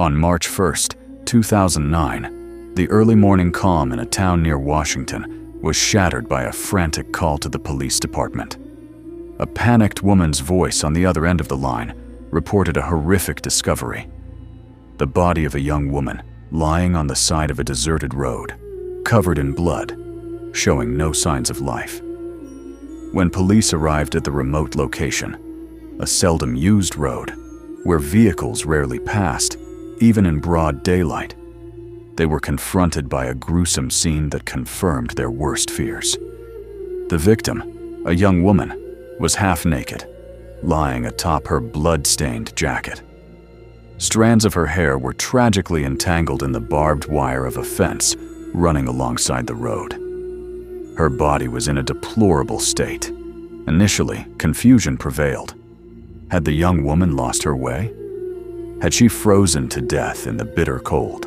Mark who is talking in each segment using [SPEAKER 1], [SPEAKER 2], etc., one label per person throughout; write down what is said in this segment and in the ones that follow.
[SPEAKER 1] On March 1st, 2009, the early morning calm in a town near Washington was shattered by a frantic call to the police department. A panicked woman's voice on the other end of the line reported a horrific discovery: the body of a young woman lying on the side of a deserted road, covered in blood, showing no signs of life. When police arrived at the remote location, a seldom used road, where vehicles rarely passed, even in broad daylight, they were confronted by a gruesome scene that confirmed their worst fears. The victim, a young woman, was half naked, lying atop her blood-stained jacket. Strands of her hair were tragically entangled in the barbed wire of a fence running alongside the road. Her body was in a deplorable state. Initially, confusion prevailed. Had the young woman lost her way? Had she frozen to death in the bitter cold,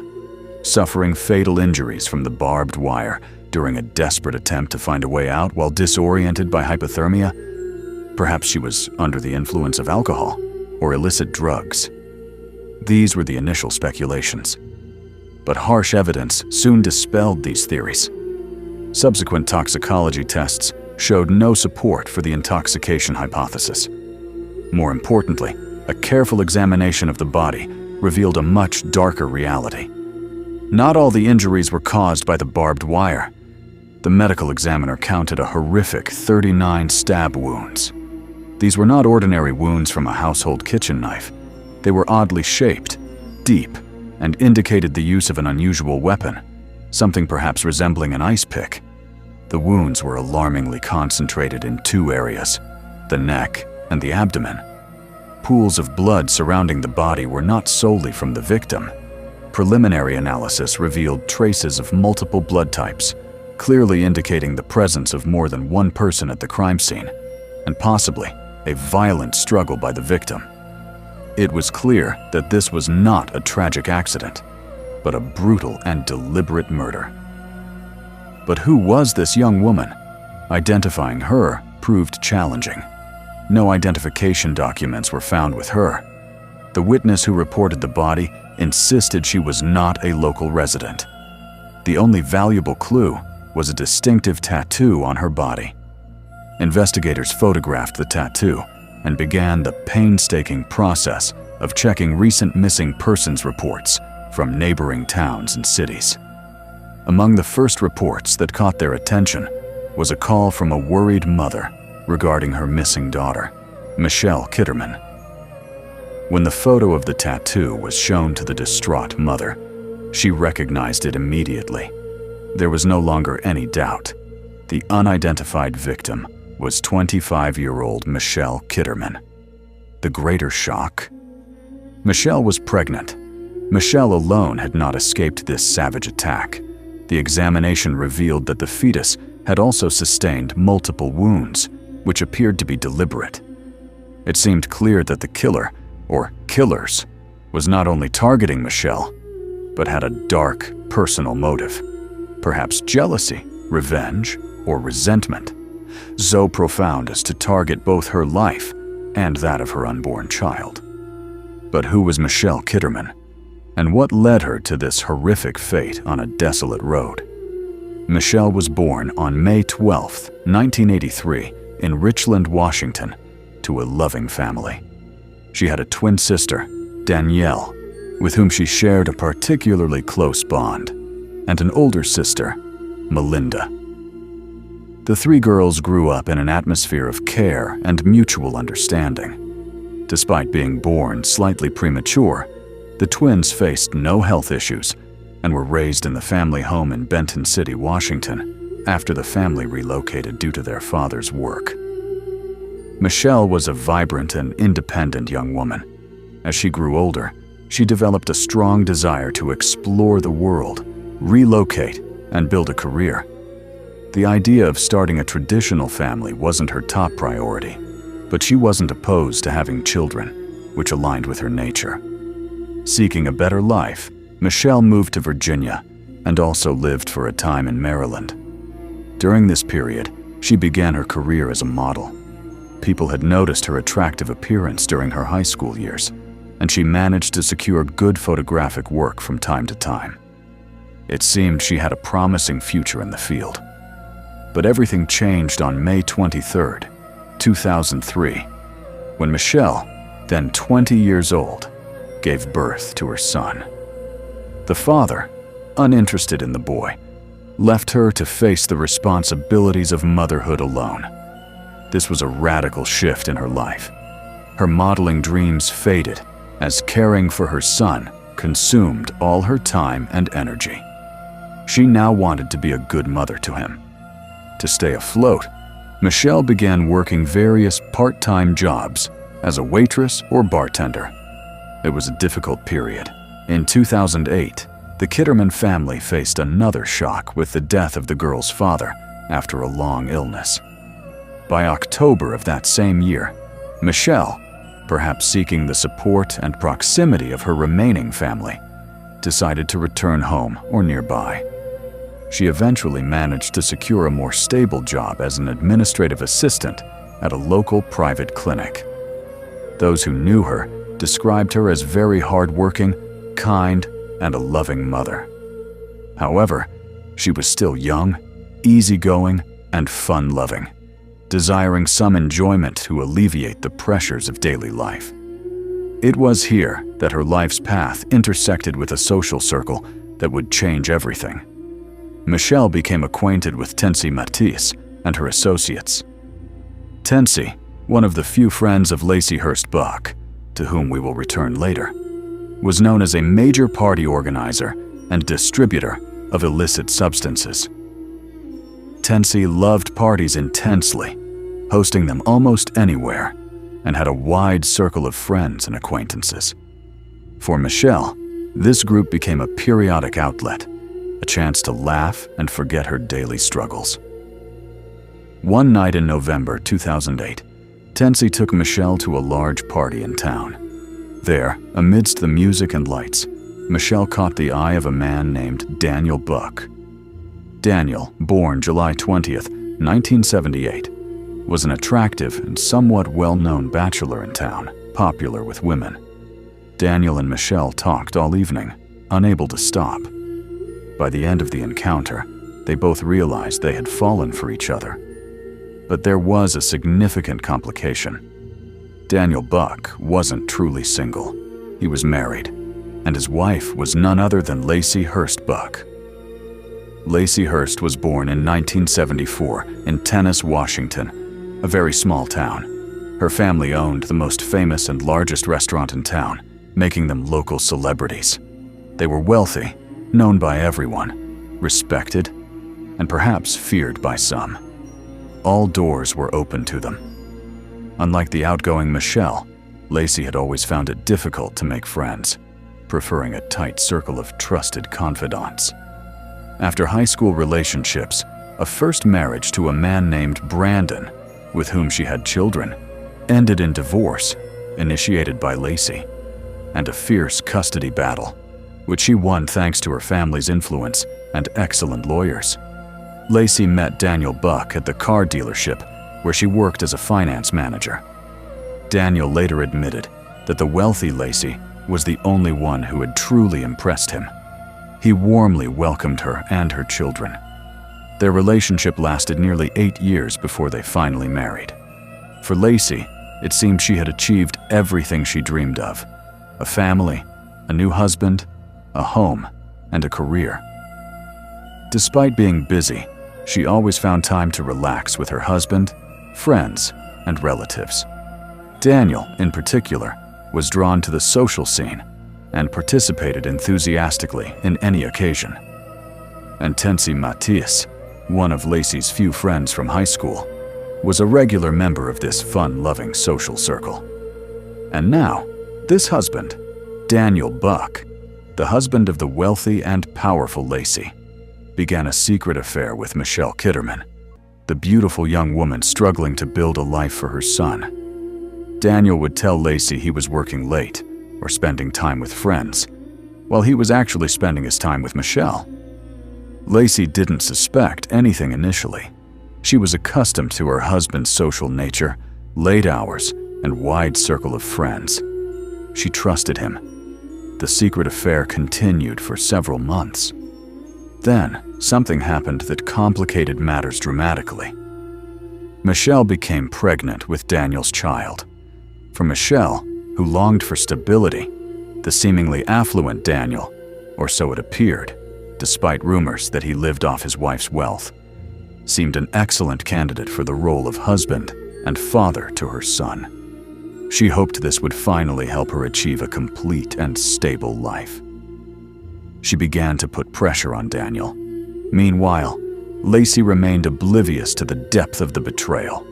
[SPEAKER 1] suffering fatal injuries from the barbed wire during a desperate attempt to find a way out while disoriented by hypothermia? Perhaps she was under the influence of alcohol or illicit drugs. These were the initial speculations. But harsh evidence soon dispelled these theories. Subsequent toxicology tests showed no support for the intoxication hypothesis. More importantly, a careful examination of the body revealed a much darker reality. Not all the injuries were caused by the barbed wire. The medical examiner counted a horrific 39 stab wounds. These were not ordinary wounds from a household kitchen knife. They were oddly shaped, deep, and indicated the use of an unusual weapon, something perhaps resembling an ice pick. The wounds were alarmingly concentrated in two areas, the neck and the abdomen. Pools of blood surrounding the body were not solely from the victim. Preliminary analysis revealed traces of multiple blood types, clearly indicating the presence of more than one person at the crime scene, and possibly a violent struggle by the victim. It was clear that this was not a tragic accident, but a brutal and deliberate murder. But who was this young woman? Identifying her proved challenging. No identification documents were found with her. The witness who reported the body insisted she was not a local resident. The only valuable clue was a distinctive tattoo on her body. Investigators photographed the tattoo and began the painstaking process of checking recent missing persons reports from neighboring towns and cities. Among the first reports that caught their attention was a call from a worried mother regarding her missing daughter, Michelle Kitterman. When the photo of the tattoo was shown to the distraught mother, she recognized it immediately. There was no longer any doubt. The unidentified victim was 25-year-old Michelle Kitterman. The greater shock? Michelle was pregnant. Michelle alone had not escaped this savage attack. The examination revealed that the fetus had also sustained multiple wounds, which appeared to be deliberate. It seemed clear that the killer, or killers, was not only targeting Michelle, but had a dark, personal motive. Perhaps jealousy, revenge, or resentment, so profound as to target both her life and that of her unborn child. But who was Michelle Kitterman, and what led her to this horrific fate on a desolate road? Michelle was born on May 12, 1983, in Richland, Washington, to a loving family. She had a twin sister, Danielle, with whom she shared a particularly close bond, and an older sister, Melinda. The three girls grew up in an atmosphere of care and mutual understanding. Despite being born slightly premature, the twins faced no health issues and were raised in the family home in Benton City, Washington, after the family relocated due to their father's work. Michelle was a vibrant and independent young woman. As she grew older, she developed a strong desire to explore the world, relocate, and build a career. The idea of starting a traditional family wasn't her top priority, but she wasn't opposed to having children, which aligned with her nature. Seeking a better life, Michelle moved to Virginia and also lived for a time in Maryland. During this period, she began her career as a model. People had noticed her attractive appearance during her high school years, and she managed to secure good photographic work from time to time. It seemed she had a promising future in the field. But everything changed on May 23, 2003, when Michelle, then 20 years old, gave birth to her son. The father, uninterested in the boy, left her to face the responsibilities of motherhood alone. This was a radical shift in her life. Her modeling dreams faded as caring for her son consumed all her time and energy. She now wanted to be a good mother to him. To stay afloat, Michelle began working various part-time jobs as a waitress or bartender. It was a difficult period. In 2008, the Kitterman family faced another shock with the death of the girl's father after a long illness. By October of that same year, Michelle, perhaps seeking the support and proximity of her remaining family, decided to return home or nearby. She eventually managed to secure a more stable job as an administrative assistant at a local private clinic. Those who knew her described her as very hardworking, kind, and a loving mother. However, she was still young, easygoing, and fun-loving, desiring some enjoyment to alleviate the pressures of daily life. It was here that her life's path intersected with a social circle that would change everything. Michelle became acquainted with Tensi Matisse and her associates. Tensi, one of the few friends of Lacey Hurst Buck, to whom we will return later, was known as a major party organizer and distributor of illicit substances. Tensi loved parties intensely, hosting them almost anywhere, and had a wide circle of friends and acquaintances. For Michelle, this group became a periodic outlet, a chance to laugh and forget her daily struggles. One night in November 2008, Tensi took Michelle to a large party in town. There, amidst the music and lights, Michelle caught the eye of a man named Daniel Buck. Daniel, born July 20th, 1978, was an attractive and somewhat well-known bachelor in town, popular with women. Daniel and Michelle talked all evening, unable to stop. By the end of the encounter, they both realized they had fallen for each other. But there was a significant complication. Daniel Buck wasn't truly single. He was married, and his wife was none other than Lacey Hurst Buck. Lacey Hurst was born in 1974 in Tennis, Washington, a very small town. Her family owned the most famous and largest restaurant in town, making them local celebrities. They were wealthy, known by everyone, respected, and perhaps feared by some. All doors were open to them. Unlike the outgoing Michelle, Lacey had always found it difficult to make friends, preferring a tight circle of trusted confidants. After high school relationships, a first marriage to a man named Brandon, with whom she had children, ended in divorce, initiated by Lacey, and a fierce custody battle, which she won thanks to her family's influence and excellent lawyers. Lacey met Daniel Buck at the car dealership where she worked as a finance manager. Daniel later admitted that the wealthy Lacey was the only one who had truly impressed him. He warmly welcomed her and her children. Their relationship lasted nearly 8 years before they finally married. For Lacey, it seemed she had achieved everything she dreamed of: a family, a new husband, a home, and a career. Despite being busy, she always found time to relax with her husband, friends, and relatives. Daniel, in particular, was drawn to the social scene and participated enthusiastically in any occasion. And Tensi Matisse, one of Lacey's few friends from high school, was a regular member of this fun-loving social circle. And now, this husband, Daniel Buck, the husband of the wealthy and powerful Lacey, began a secret affair with Michelle Kitterman, the beautiful young woman struggling to build a life for her son. Daniel would tell Lacey he was working late or spending time with friends, while he was actually spending his time with Michelle. Lacey didn't suspect anything initially. She was accustomed to her husband's social nature, late hours, and wide circle of friends. She trusted him. The secret affair continued for several months. Then, something happened that complicated matters dramatically. Michelle became pregnant with Daniel's child. For Michelle, who longed for stability, the seemingly affluent Daniel, or so it appeared, despite rumors that he lived off his wife's wealth, seemed an excellent candidate for the role of husband and father to her son. She hoped this would finally help her achieve a complete and stable life. She began to put pressure on Daniel. Meanwhile, Lacey remained oblivious to the depth of the betrayal,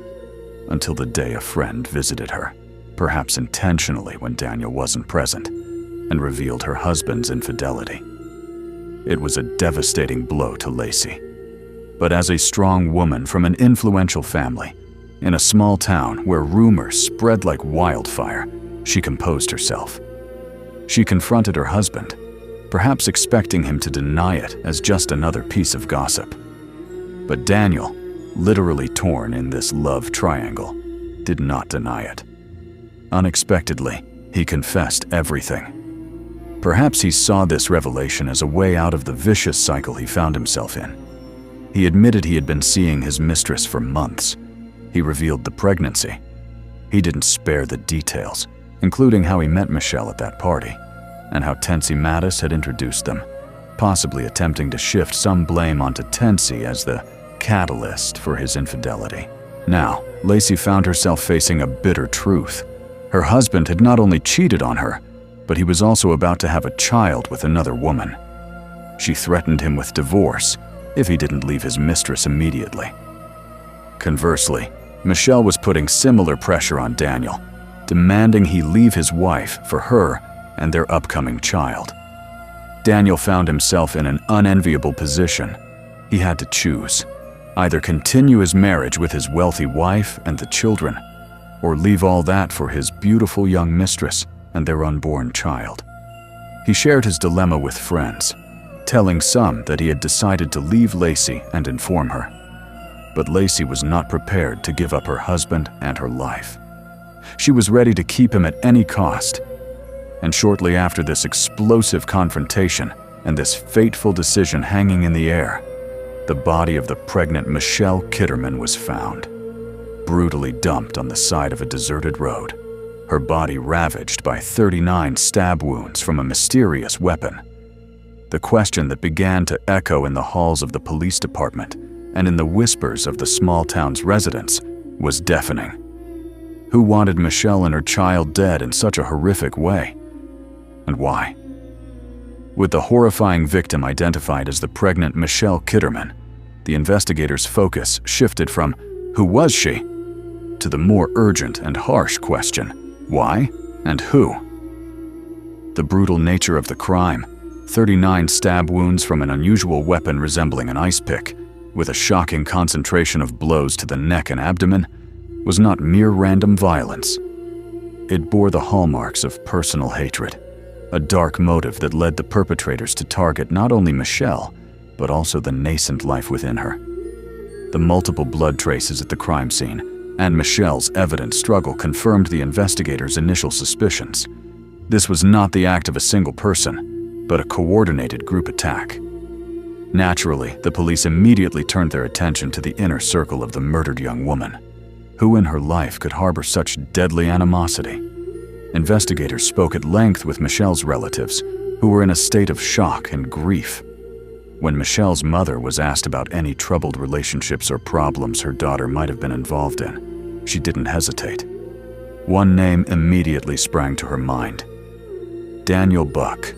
[SPEAKER 1] until the day a friend visited her, perhaps intentionally when Daniel wasn't present, and revealed her husband's infidelity. It was a devastating blow to Lacey. But as a strong woman from an influential family, in a small town where rumors spread like wildfire, she composed herself. She confronted her husband, perhaps expecting him to deny it as just another piece of gossip. But Daniel, literally torn in this love triangle, did not deny it. Unexpectedly, he confessed everything. Perhaps he saw this revelation as a way out of the vicious cycle he found himself in. He admitted he had been seeing his mistress for months. He revealed the pregnancy. He didn't spare the details, including how he met Michelle at that party, and how Tensie Mattis had introduced them, possibly attempting to shift some blame onto Tensie as the catalyst for his infidelity. Now, Lacey found herself facing a bitter truth. Her husband had not only cheated on her, but he was also about to have a child with another woman. She threatened him with divorce if he didn't leave his mistress immediately. Conversely, Michelle was putting similar pressure on Daniel, demanding he leave his wife for her and their upcoming child. Daniel found himself in an unenviable position. He had to choose: either continue his marriage with his wealthy wife and the children, or leave all that for his beautiful young mistress and their unborn child. He shared his dilemma with friends, telling some that he had decided to leave Lacey and inform her. But Lacey was not prepared to give up her husband and her life. She was ready to keep him at any cost. And shortly after this explosive confrontation and this fateful decision hanging in the air, the body of the pregnant Michelle Kitterman was found, brutally dumped on the side of a deserted road, her body ravaged by 39 stab wounds from a mysterious weapon. The question that began to echo in the halls of the police department and in the whispers of the small town's residents was deafening. Who wanted Michelle and her child dead in such a horrific way? And why? With the horrifying victim identified as the pregnant Michelle Kitterman, the investigators' focus shifted from "who was she?" to the more urgent and harsh question, why and who? The brutal nature of the crime, 39 stab wounds from an unusual weapon resembling an ice pick, with a shocking concentration of blows to the neck and abdomen, was not mere random violence. It bore the hallmarks of personal hatred, a dark motive that led the perpetrators to target not only Michelle, but also the nascent life within her. The multiple blood traces at the crime scene and Michelle's evident struggle confirmed the investigators' initial suspicions. This was not the act of a single person, but a coordinated group attack. Naturally, the police immediately turned their attention to the inner circle of the murdered young woman. Who in her life could harbor such deadly animosity? Investigators spoke at length with Michelle's relatives, who were in a state of shock and grief. When Michelle's mother was asked about any troubled relationships or problems her daughter might have been involved in, she didn't hesitate. One name immediately sprang to her mind: Daniel Buck.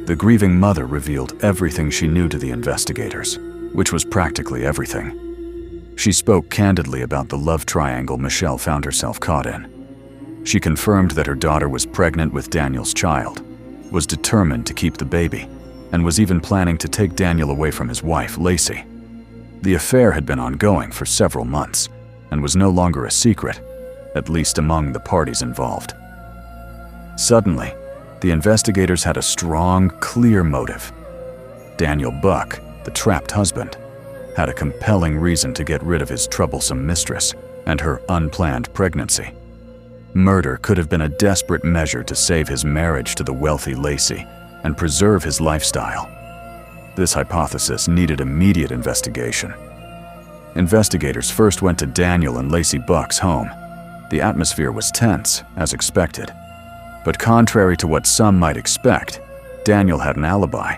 [SPEAKER 1] The grieving mother revealed everything she knew to the investigators, which was practically everything. She spoke candidly about the love triangle Michelle found herself caught in. She confirmed that her daughter was pregnant with Daniel's child, was determined to keep the baby, and was even planning to take Daniel away from his wife, Lacey. The affair had been ongoing for several months and was no longer a secret, at least among the parties involved. Suddenly, the investigators had a strong, clear motive. Daniel Buck, the trapped husband, had a compelling reason to get rid of his troublesome mistress and her unplanned pregnancy. Murder could have been a desperate measure to save his marriage to the wealthy Lacey and preserve his lifestyle. This hypothesis needed immediate investigation. Investigators first went to Daniel and Lacey Buck's home. The atmosphere was tense, as expected. But contrary to what some might expect, Daniel had an alibi.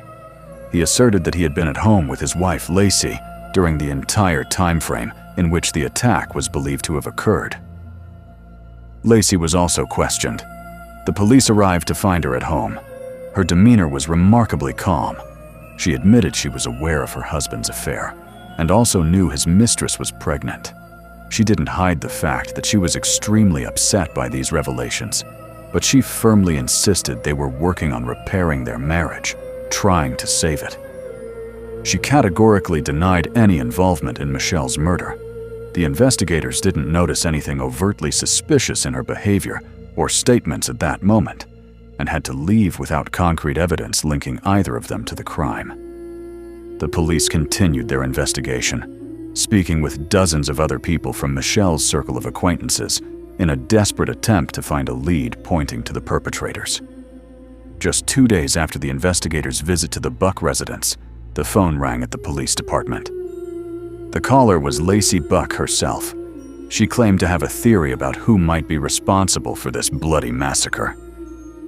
[SPEAKER 1] He asserted that he had been at home with his wife Lacey during the entire time frame in which the attack was believed to have occurred. Lacey was also questioned. The police arrived to find her at home. Her demeanor was remarkably calm. She admitted she was aware of her husband's affair and also knew his mistress was pregnant. She didn't hide the fact that she was extremely upset by these revelations, but she firmly insisted they were working on repairing their marriage, trying to save it. She categorically denied any involvement in Michelle's murder. The investigators didn't notice anything overtly suspicious in her behavior or statements at that moment, and had to leave without concrete evidence linking either of them to the crime. The police continued their investigation, speaking with dozens of other people from Michelle's circle of acquaintances in a desperate attempt to find a lead pointing to the perpetrators. Just 2 days after the investigators' visit to the Buck residence, the phone rang at the police department. The caller was Lacey Buck herself. She claimed to have a theory about who might be responsible for this bloody massacre.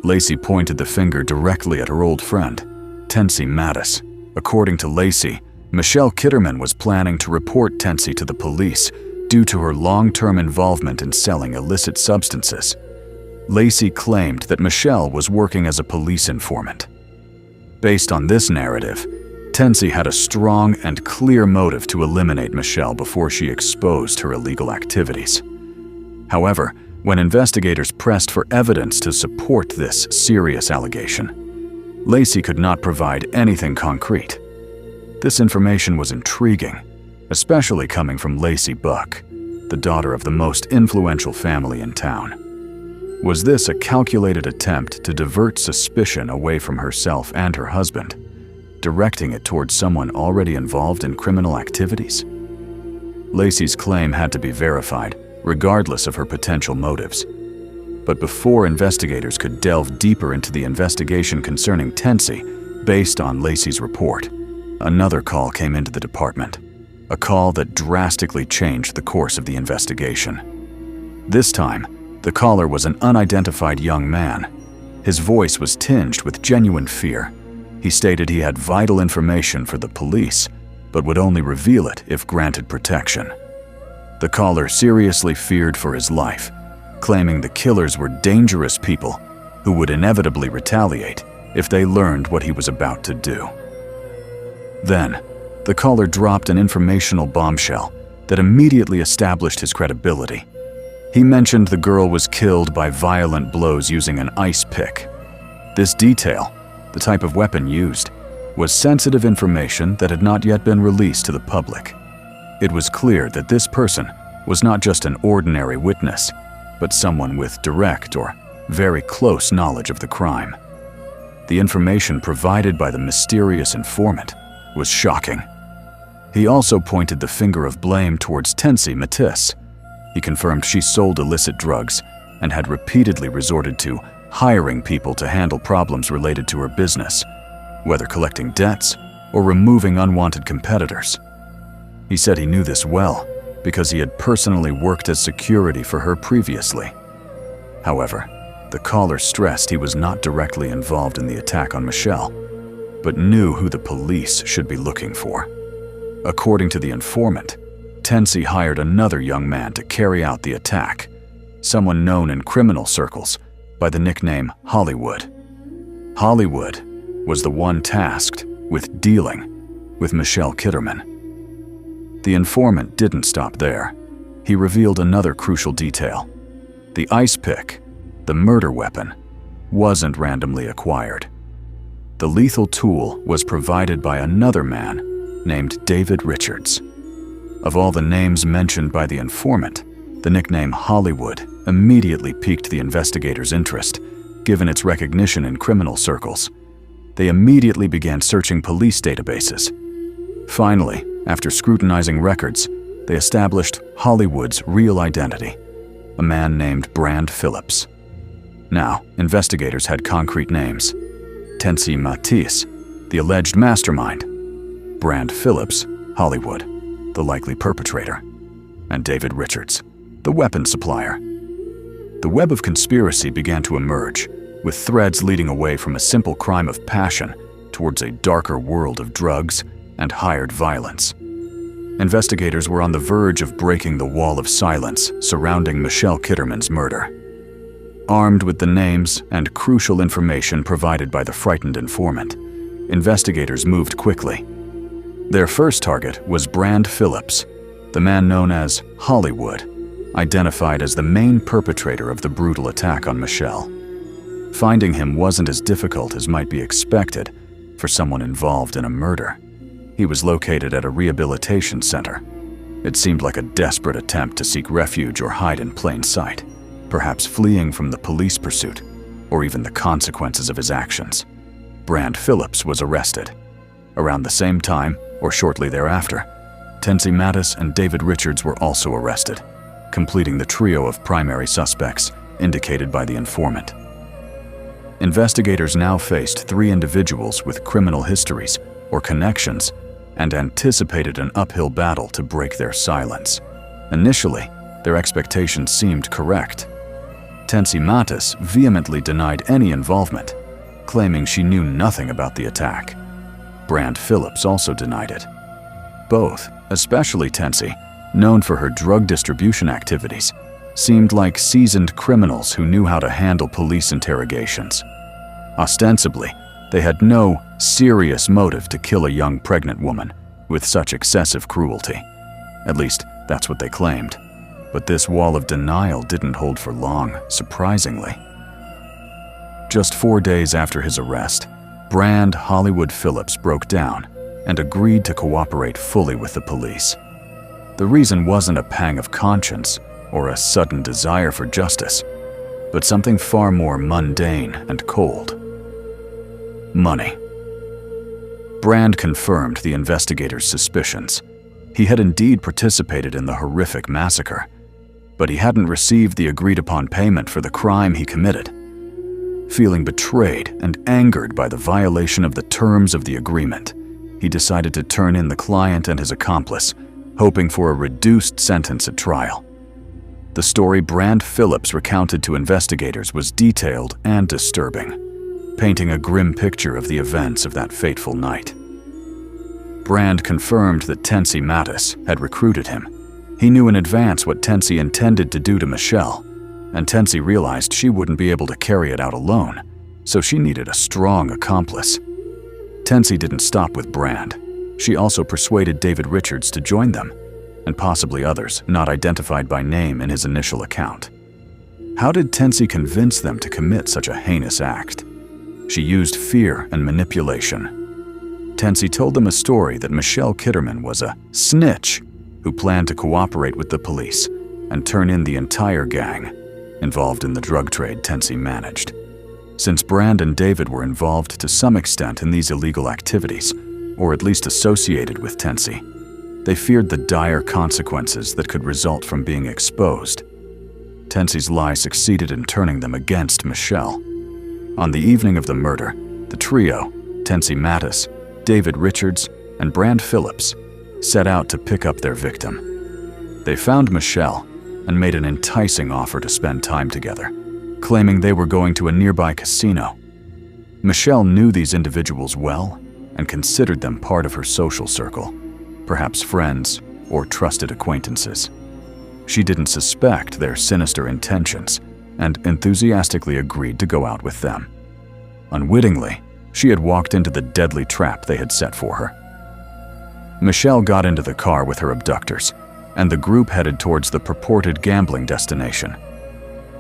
[SPEAKER 1] Lacey pointed the finger directly at her old friend, Tensie Mattis. According to Lacey, Michelle Kitterman was planning to report Tensie to the police due to her long-term involvement in selling illicit substances. Lacey claimed that Michelle was working as a police informant. Based on this narrative, Tensie had a strong and clear motive to eliminate Michelle before she exposed her illegal activities. However, when investigators pressed for evidence to support this serious allegation, Lacey could not provide anything concrete. This information was intriguing, especially coming from Lacey Buck, the daughter of the most influential family in town. Was this a calculated attempt to divert suspicion away from herself and her husband, directing it towards someone already involved in criminal activities? Lacey's claim had to be verified, regardless of her potential motives. But before investigators could delve deeper into the investigation concerning Tensie, based on Lacey's report, another call came into the department, a call that drastically changed the course of the investigation. This time, the caller was an unidentified young man. His voice was tinged with genuine fear. He stated he had vital information for the police, but would only reveal it if granted protection. The caller seriously feared for his life, claiming the killers were dangerous people who would inevitably retaliate if they learned what he was about to do. Then, the caller dropped an informational bombshell that immediately established his credibility. He mentioned the girl was killed by violent blows using an ice pick. This detail, the type of weapon used, was sensitive information that had not yet been released to the public. It was clear that this person was not just an ordinary witness, but someone with direct or very close knowledge of the crime. The information provided by the mysterious informant was shocking. He also pointed the finger of blame towards Tensie Mattis. He confirmed she sold illicit drugs and had repeatedly resorted to hiring people to handle problems related to her business, whether collecting debts or removing unwanted competitors. He said he knew this well because he had personally worked as security for her previously. However, the caller stressed he was not directly involved in the attack on Michelle, but knew who the police should be looking for. According to the informant, Tensie hired another young man to carry out the attack, someone known in criminal circles by the nickname Hollywood. Hollywood was the one tasked with dealing with Michelle Kitterman. The informant didn't stop there. He revealed another crucial detail. The ice pick, the murder weapon, wasn't randomly acquired. The lethal tool was provided by another man named David Richards. Of all the names mentioned by the informant, the nickname Hollywood immediately piqued the investigators' interest, given its recognition in criminal circles. They immediately began searching police databases. Finally, after scrutinizing records, they established Hollywood's real identity. a man named Brand Phillips. Now, investigators had concrete names: Tensi Matisse, the alleged mastermind; Brand Phillips, Hollywood, the likely perpetrator; and David Richards, the weapon supplier. The web of conspiracy began to emerge, with threads leading away from a simple crime of passion towards a darker world of drugs and hired violence. Investigators were on the verge of breaking the wall of silence surrounding Michelle Kitterman's murder. Armed with the names and crucial information provided by the frightened informant, investigators moved quickly. Their first target was Brand Phillips, the man known as Hollywood, identified as the main perpetrator of the brutal attack on Michelle. Finding him wasn't as difficult as might be expected for someone involved in a murder. He was located at a rehabilitation center. It seemed like a desperate attempt to seek refuge or hide in plain sight, perhaps fleeing from the police pursuit or even the consequences of his actions. Brand Phillips was arrested. Around the same time, or shortly thereafter, Tensi Mattis and David Richards were also arrested, completing the trio of primary suspects indicated by the informant. Investigators now faced 3 individuals with criminal histories or connections and anticipated an uphill battle to break their silence. Initially, their expectations seemed correct. Tensi Mattis vehemently denied any involvement, claiming she knew nothing about the attack. Brand Phillips also denied it. Both, especially Tensi, known for her drug distribution activities, seemed like seasoned criminals who knew how to handle police interrogations. Ostensibly, they had no serious motive to kill a young pregnant woman with such excessive cruelty. At least, that's what they claimed. But this wall of denial didn't hold for long, surprisingly. Just 4 days after his arrest, Brand Hollywood Phillips broke down and agreed to cooperate fully with the police. The reason wasn't a pang of conscience or a sudden desire for justice, but something far more mundane and cold: money. Brand confirmed the investigators' suspicions. He had indeed participated in the horrific massacre, but he hadn't received the agreed-upon payment for the crime he committed. Feeling betrayed and angered by the violation of the terms of the agreement, he decided to turn in the client and his accomplice, hoping for a reduced sentence at trial. The story Brand Phillips recounted to investigators was detailed and disturbing, painting a grim picture of the events of that fateful night. Brand confirmed that Tensi Mattis had recruited him. He knew in advance what Tensi intended to do to Michelle, and Tensi realized she wouldn't be able to carry it out alone, so she needed a strong accomplice. Tensi didn't stop with Brand. She also persuaded David Richards to join them, and possibly others not identified by name in his initial account. How did Tensi convince them to commit such a heinous act? She used fear and manipulation. Tensi told them a story that Michelle Kitterman was a snitch who planned to cooperate with the police and turn in the entire gang involved in the drug trade Tensi managed. Since Brand and David were involved to some extent in these illegal activities, or at least associated with Tensi, they feared the dire consequences that could result from being exposed. Tensi's lie succeeded in turning them against Michelle. On the evening of the murder, the trio, Tensi Mattis, David Richards, and Brand Phillips, set out to pick up their victim. They found Michelle and made an enticing offer to spend time together, claiming they were going to a nearby casino. Michelle knew these individuals well and considered them part of her social circle, perhaps friends or trusted acquaintances. She didn't suspect their sinister intentions and enthusiastically agreed to go out with them. Unwittingly, she had walked into the deadly trap they had set for her. Michelle got into the car with her abductors, and the group headed towards the purported gambling destination.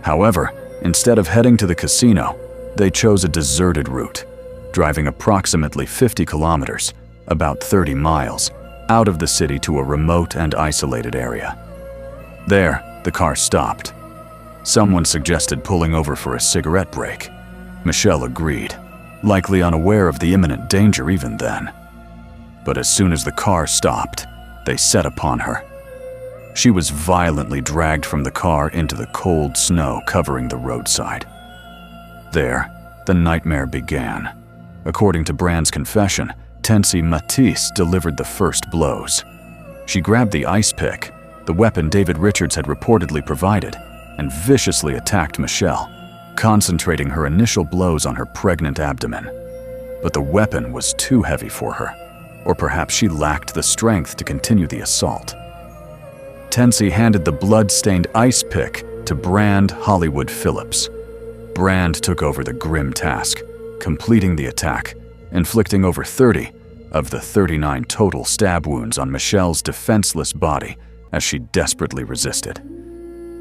[SPEAKER 1] However, instead of heading to the casino, they chose a deserted route, driving approximately 50 kilometers, about 30 miles, out of the city to a remote and isolated area. There, the car stopped. Someone suggested pulling over for a cigarette break. Michelle agreed, likely unaware of the imminent danger even then. But as soon as the car stopped, they set upon her. She was violently dragged from the car into the cold snow covering the roadside. There, the nightmare began. According to Brand's confession, Tensie Matisse delivered the first blows. She grabbed the ice pick, the weapon David Richards had reportedly provided, and viciously attacked Michelle, concentrating her initial blows on her pregnant abdomen. But the weapon was too heavy for her, or perhaps she lacked the strength to continue the assault. Tensie handed the blood-stained ice pick to Brand Hollywood Phillips. Brand took over the grim task, completing the attack, inflicting over 30 of the 39 total stab wounds on Michelle's defenseless body as she desperately resisted.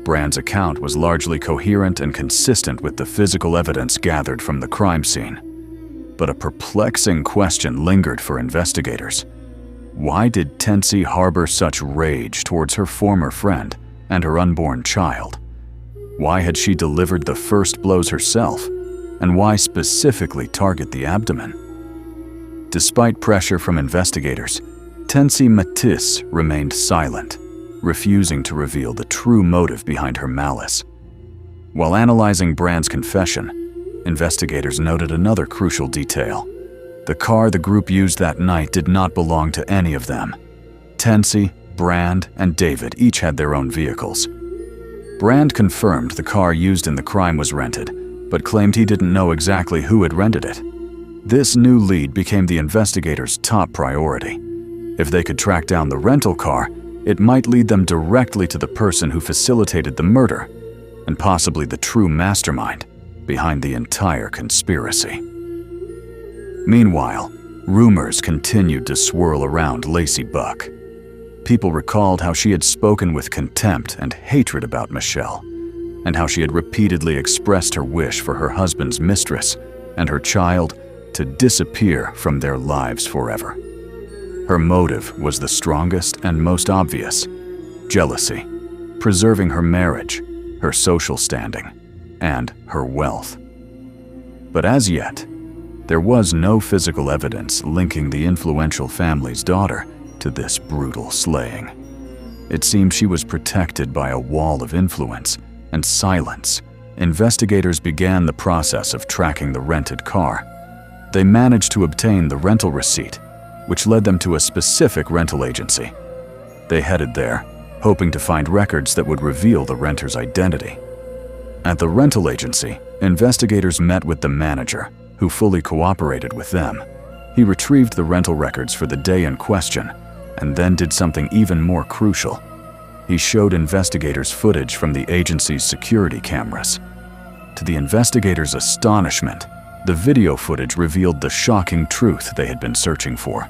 [SPEAKER 1] Brand's account was largely coherent and consistent with the physical evidence gathered from the crime scene. But a perplexing question lingered for investigators. Why did Tensie harbor such rage towards her former friend and her unborn child? Why had she delivered the first blows herself? And why specifically target the abdomen? Despite pressure from investigators, Tensie Matisse remained silent, refusing to reveal the true motive behind her malice. While analyzing Brand's confession, investigators noted another crucial detail. The car the group used that night did not belong to any of them. Tensie, Brand, and David each had their own vehicles. Brand confirmed the car used in the crime was rented, but claimed he didn't know exactly who had rented it. This new lead became the investigators' top priority. If they could track down the rental car, it might lead them directly to the person who facilitated the murder, and possibly the true mastermind behind the entire conspiracy. Meanwhile, rumors continued to swirl around Lacey Buck. People recalled how she had spoken with contempt and hatred about Michelle, and how she had repeatedly expressed her wish for her husband's mistress and her child to disappear from their lives forever. Her motive was the strongest and most obvious: jealousy, preserving her marriage, her social standing, and her wealth. But as yet, there was no physical evidence linking the influential family's daughter to this brutal slaying. It seemed she was protected by a wall of influence and silence. Investigators began the process of tracking the rented car. They managed to obtain the rental receipt, which led them to a specific rental agency. They headed there, hoping to find records that would reveal the renter's identity. At the rental agency, investigators met with the manager, who fully cooperated with them. He retrieved the rental records for the day in question, and then did something even more crucial. He showed investigators footage from the agency's security cameras. To the investigators' astonishment, the video footage revealed the shocking truth they had been searching for.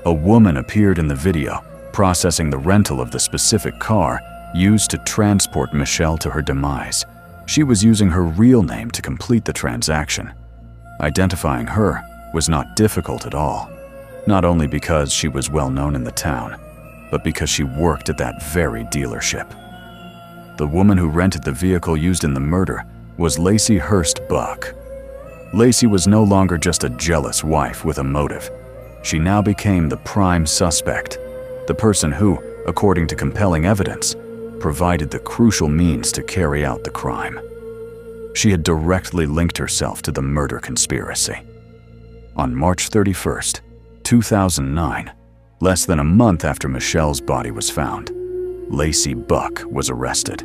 [SPEAKER 1] A woman appeared in the video, processing the rental of the specific car used to transport Michelle to her demise. She was using her real name to complete the transaction. Identifying her was not difficult at all, not only because she was well known in the town, but because she worked at that very dealership. The woman who rented the vehicle used in the murder was Lacey Hurst Buck. Lacey was no longer just a jealous wife with a motive. She now became the prime suspect, the person who, according to compelling evidence, provided the crucial means to carry out the crime. She had directly linked herself to the murder conspiracy. On March 31st, 2009, less than a month after Michelle's body was found, Lacey Buck was arrested.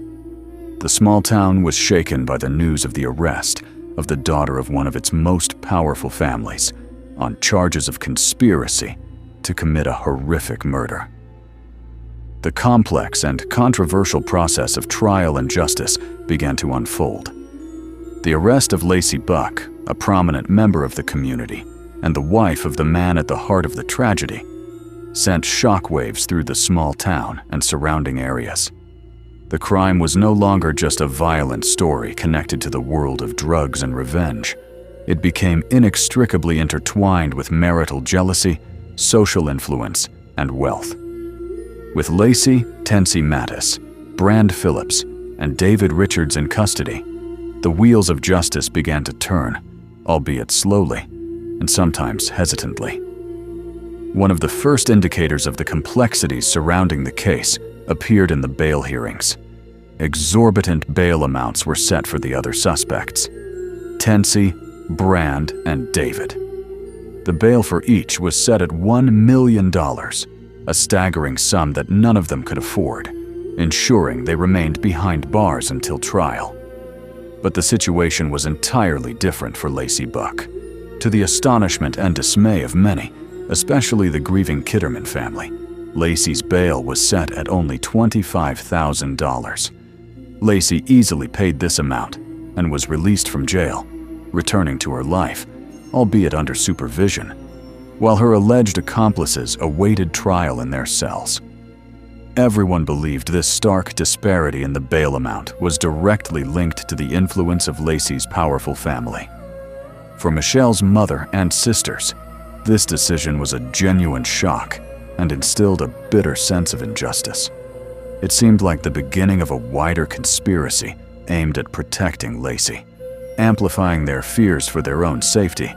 [SPEAKER 1] The small town was shaken by the news of the arrest of the daughter of one of its most powerful families on charges of conspiracy to commit a horrific murder. The complex and controversial process of trial and justice began to unfold. The arrest of Lacey Buck, a prominent member of the community and the wife of the man at the heart of the tragedy, sent shockwaves through the small town and surrounding areas. The crime was no longer just a violent story connected to the world of drugs and revenge. It became inextricably intertwined with marital jealousy, social influence, and wealth. With Lacey, Tensie Matisse, Brand Phillips, and David Richards in custody, the wheels of justice began to turn, albeit slowly, and sometimes hesitantly. One of the first indicators of the complexities surrounding the case appeared in the bail hearings. Exorbitant bail amounts were set for the other suspects: Tensie, Brand, and David. The bail for each was set at $1 million, a staggering sum that none of them could afford, ensuring they remained behind bars until trial. But the situation was entirely different for Lacey Buck. To the astonishment and dismay of many, especially the grieving Kitterman family, Lacey's bail was set at only $25,000. Lacey easily paid this amount and was released from jail, returning to her life, albeit under supervision, while her alleged accomplices awaited trial in their cells. Everyone believed this stark disparity in the bail amount was directly linked to the influence of Lacey's powerful family. For Michelle's mother and sisters, this decision was a genuine shock and instilled a bitter sense of injustice. It seemed like the beginning of a wider conspiracy aimed at protecting Lacey, amplifying their fears for their own safety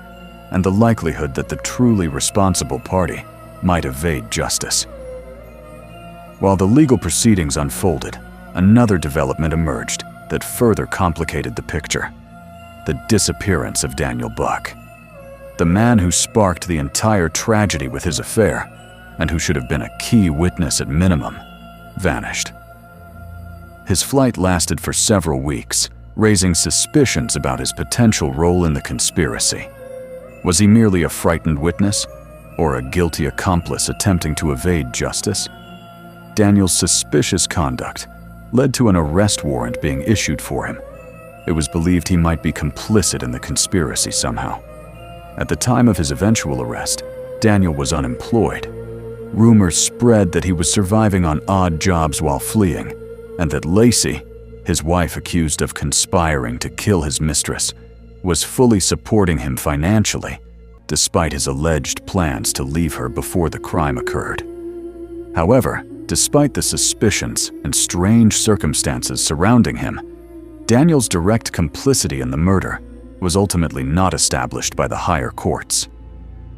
[SPEAKER 1] and the likelihood that the truly responsible party might evade justice. While the legal proceedings unfolded, another development emerged that further complicated the picture: the disappearance of Daniel Buck. The man who sparked the entire tragedy with his affair, and who should have been a key witness at minimum, vanished. His flight lasted for several weeks, raising suspicions about his potential role in the conspiracy. Was he merely a frightened witness, or a guilty accomplice attempting to evade justice? Daniel's suspicious conduct led to an arrest warrant being issued for him. It was believed he might be complicit in the conspiracy somehow. At the time of his eventual arrest, Daniel was unemployed. Rumors spread that he was surviving on odd jobs while fleeing, and that Lacey, his wife accused of conspiring to kill his mistress, was fully supporting him financially, despite his alleged plans to leave her before the crime occurred. However, despite the suspicions and strange circumstances surrounding him, Daniel's direct complicity in the murder was ultimately not established by the higher courts.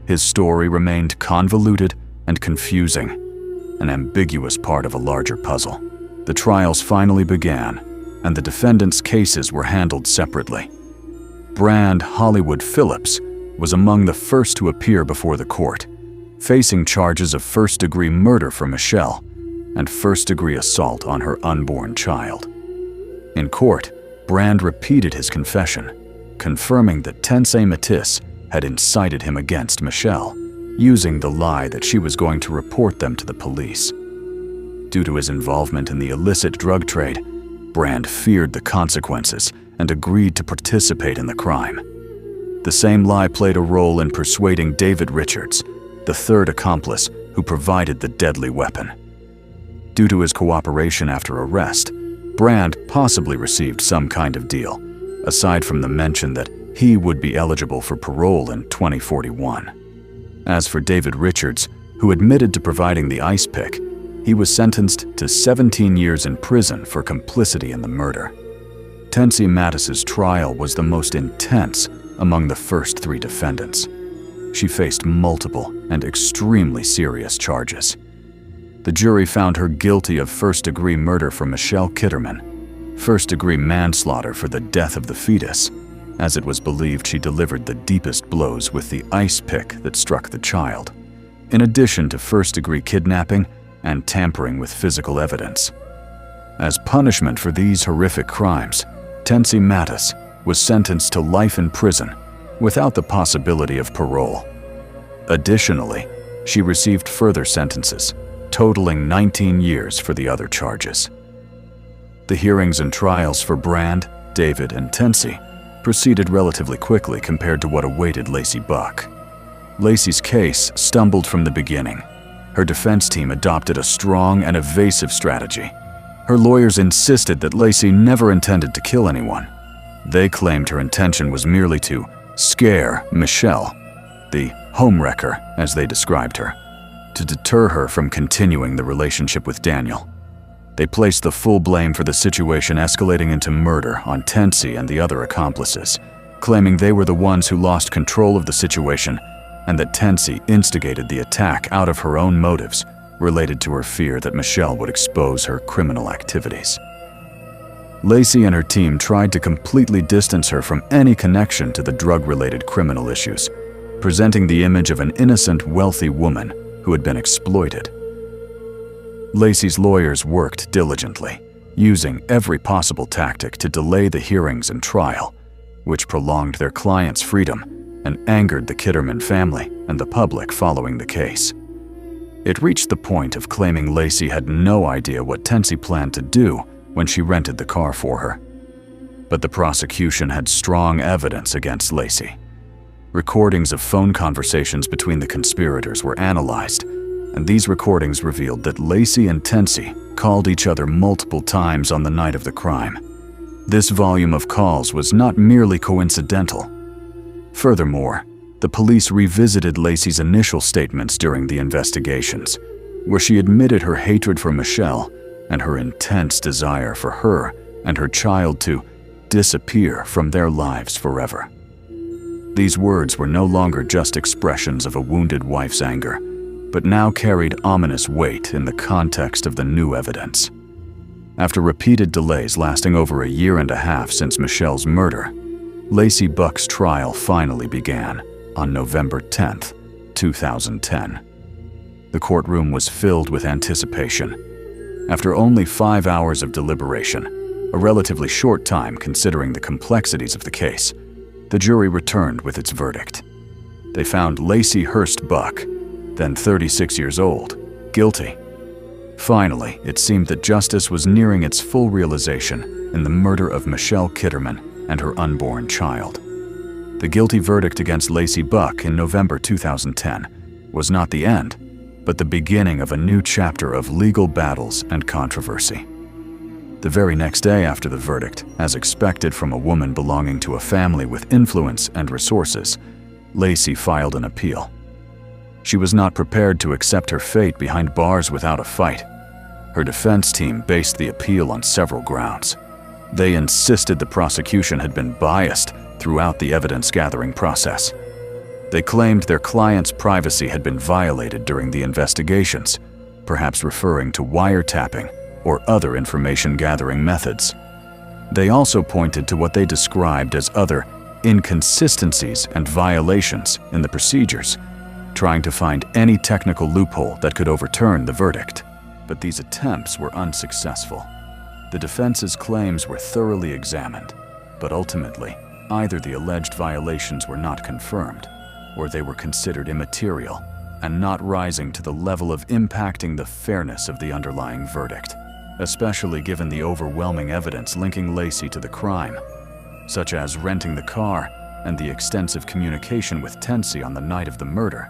[SPEAKER 1] His story remained convoluted and confusing, an ambiguous part of a larger puzzle. The trials finally began, and the defendants' cases were handled separately. Brand Hollywood Phillips was among the first to appear before the court, facing charges of first-degree murder for Michelle and first-degree assault on her unborn child. In court, Brand repeated his confession, confirming that Tensie Matisse had incited him against Michelle, using the lie that she was going to report them to the police. Due to his involvement in the illicit drug trade, Brand feared the consequences and agreed to participate in the crime. The same lie played a role in persuading David Richards, the third accomplice who provided the deadly weapon. Due to his cooperation after arrest, Brand possibly received some kind of deal, aside from the mention that he would be eligible for parole in 2041. As for David Richards, who admitted to providing the ice pick, he was sentenced to 17 years in prison for complicity in the murder. Tensie Mattis's trial was the most intense among the first three defendants. She faced multiple and extremely serious charges. The jury found her guilty of first-degree murder for Michelle Kitterman, first-degree manslaughter for the death of the fetus, as it was believed she delivered the deepest blows with the ice pick that struck the child, in addition to first-degree kidnapping and tampering with physical evidence. As punishment for these horrific crimes, Tensie Mattis was sentenced to life in prison without the possibility of parole. Additionally, she received further sentences, totaling 19 years for the other charges. The hearings and trials for Brand, David, and Tensie proceeded relatively quickly compared to what awaited Lacey Buck. Lacey's case stumbled from the beginning. Her defense team adopted a strong and evasive strategy. Her lawyers insisted that Lacey never intended to kill anyone. They claimed her intention was merely to scare Michelle, the homewrecker as they described her, to deter her from continuing the relationship with Daniel. They placed the full blame for the situation escalating into murder on Tensie and the other accomplices, claiming they were the ones who lost control of the situation and that Tensie instigated the attack out of her own motives related to her fear that Michelle would expose her criminal activities. Lacey and her team tried to completely distance her from any connection to the drug-related criminal issues, presenting the image of an innocent, wealthy woman who had been exploited. Lacey's lawyers worked diligently, using every possible tactic to delay the hearings and trial, which prolonged their client's freedom and angered the Kitterman family and the public following the case. It reached the point of claiming Lacey had no idea what Tensi planned to do when she rented the car for her. But the prosecution had strong evidence against Lacey. Recordings of phone conversations between the conspirators were analyzed, and these recordings revealed that Lacey and Tensi called each other multiple times on the night of the crime. This volume of calls was not merely coincidental. Furthermore, the police revisited Lacey's initial statements during the investigations, where she admitted her hatred for Michelle and her intense desire for her and her child to disappear from their lives forever. These words were no longer just expressions of a wounded wife's anger, but now carried ominous weight in the context of the new evidence. After repeated delays lasting over a year and a half since Michelle's murder, Lacey Buck's trial finally began on November 10, 2010. The courtroom was filled with anticipation. After only 5 hours of deliberation, a relatively short time considering the complexities of the case, the jury returned with its verdict. They found Lacey Hurst Buck, then 36 years old, guilty. Finally, it seemed that justice was nearing its full realization in the murder of Michelle Kitterman and her unborn child. The guilty verdict against Lacey Buck in November 2010 was not the end, but the beginning of a new chapter of legal battles and controversy. The very next day after the verdict, as expected from a woman belonging to a family with influence and resources, Lacey filed an appeal. She was not prepared to accept her fate behind bars without a fight. Her defense team based the appeal on several grounds. They insisted the prosecution had been biased throughout the evidence-gathering process. They claimed their client's privacy had been violated during the investigations, perhaps referring to wiretapping or other information-gathering methods. They also pointed to what they described as other inconsistencies and violations in the procedures, trying to find any technical loophole that could overturn the verdict. But these attempts were unsuccessful. The defense's claims were thoroughly examined, but ultimately, either the alleged violations were not confirmed, or they were considered immaterial and not rising to the level of impacting the fairness of the underlying verdict, especially given the overwhelming evidence linking Lacey to the crime, such as renting the car and the extensive communication with Tensi on the night of the murder,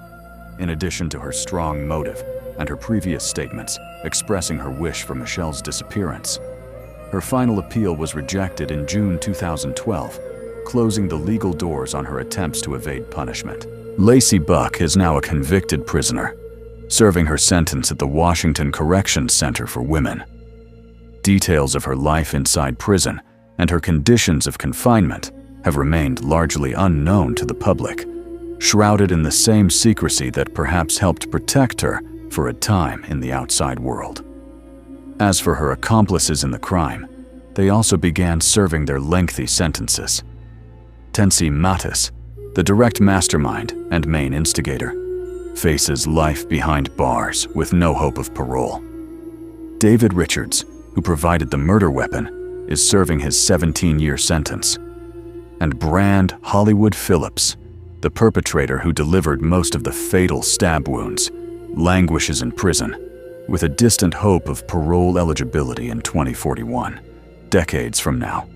[SPEAKER 1] in addition to her strong motive and her previous statements expressing her wish for Michelle's disappearance. Her final appeal was rejected in June 2012, closing the legal doors on her attempts to evade punishment. Lacey Buck is now a convicted prisoner, serving her sentence at the Washington Corrections Center for Women. Details of her life inside prison and her conditions of confinement have remained largely unknown to the public, shrouded in the same secrecy that perhaps helped protect her for a time in the outside world. As for her accomplices in the crime, they also began serving their lengthy sentences. Tensi Mattis, the direct mastermind and main instigator, faces life behind bars with no hope of parole. David Richards, who provided the murder weapon, is serving his 17-year sentence. And Brand Hollywood Phillips, the perpetrator who delivered most of the fatal stab wounds, languishes in prison, with a distant hope of parole eligibility in 2041, decades from now.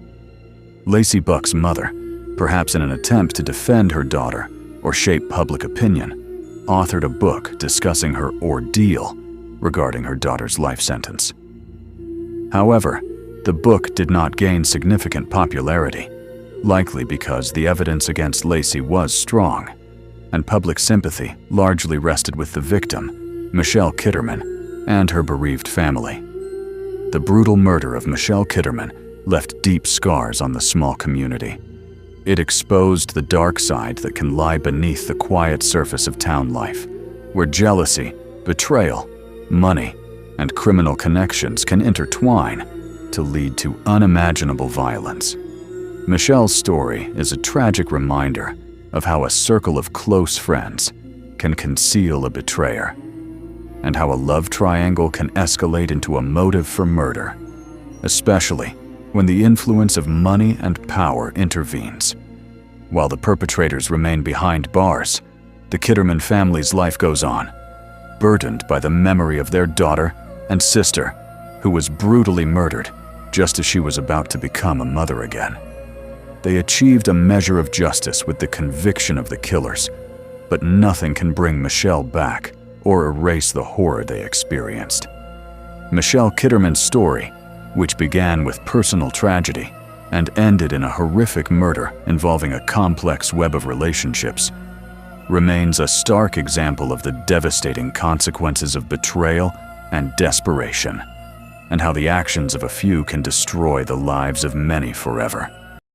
[SPEAKER 1] Lacey Buck's mother, perhaps in an attempt to defend her daughter or shape public opinion, authored a book discussing her ordeal regarding her daughter's life sentence. However, the book did not gain significant popularity, likely because the evidence against Lacey was strong, and public sympathy largely rested with the victim, Michelle Kitterman, and her bereaved family. The brutal murder of Michelle Kitterman left deep scars on the small community. It exposed the dark side that can lie beneath the quiet surface of town life, where jealousy, betrayal, money, and criminal connections can intertwine to lead to unimaginable violence. Michelle's story is a tragic reminder of how a circle of close friends can conceal a betrayer, and how a love triangle can escalate into a motive for murder, especially when the influence of money and power intervenes. While the perpetrators remain behind bars, the Kitterman family's life goes on, burdened by the memory of their daughter and sister, who was brutally murdered just as she was about to become a mother again. They achieved a measure of justice with the conviction of the killers, but nothing can bring Michelle back or erase the horror they experienced. Michelle Kitterman's story, which began with personal tragedy and ended in a horrific murder involving a complex web of relationships, remains a stark example of the devastating consequences of betrayal and desperation, and how the actions of a few can destroy the lives of many forever.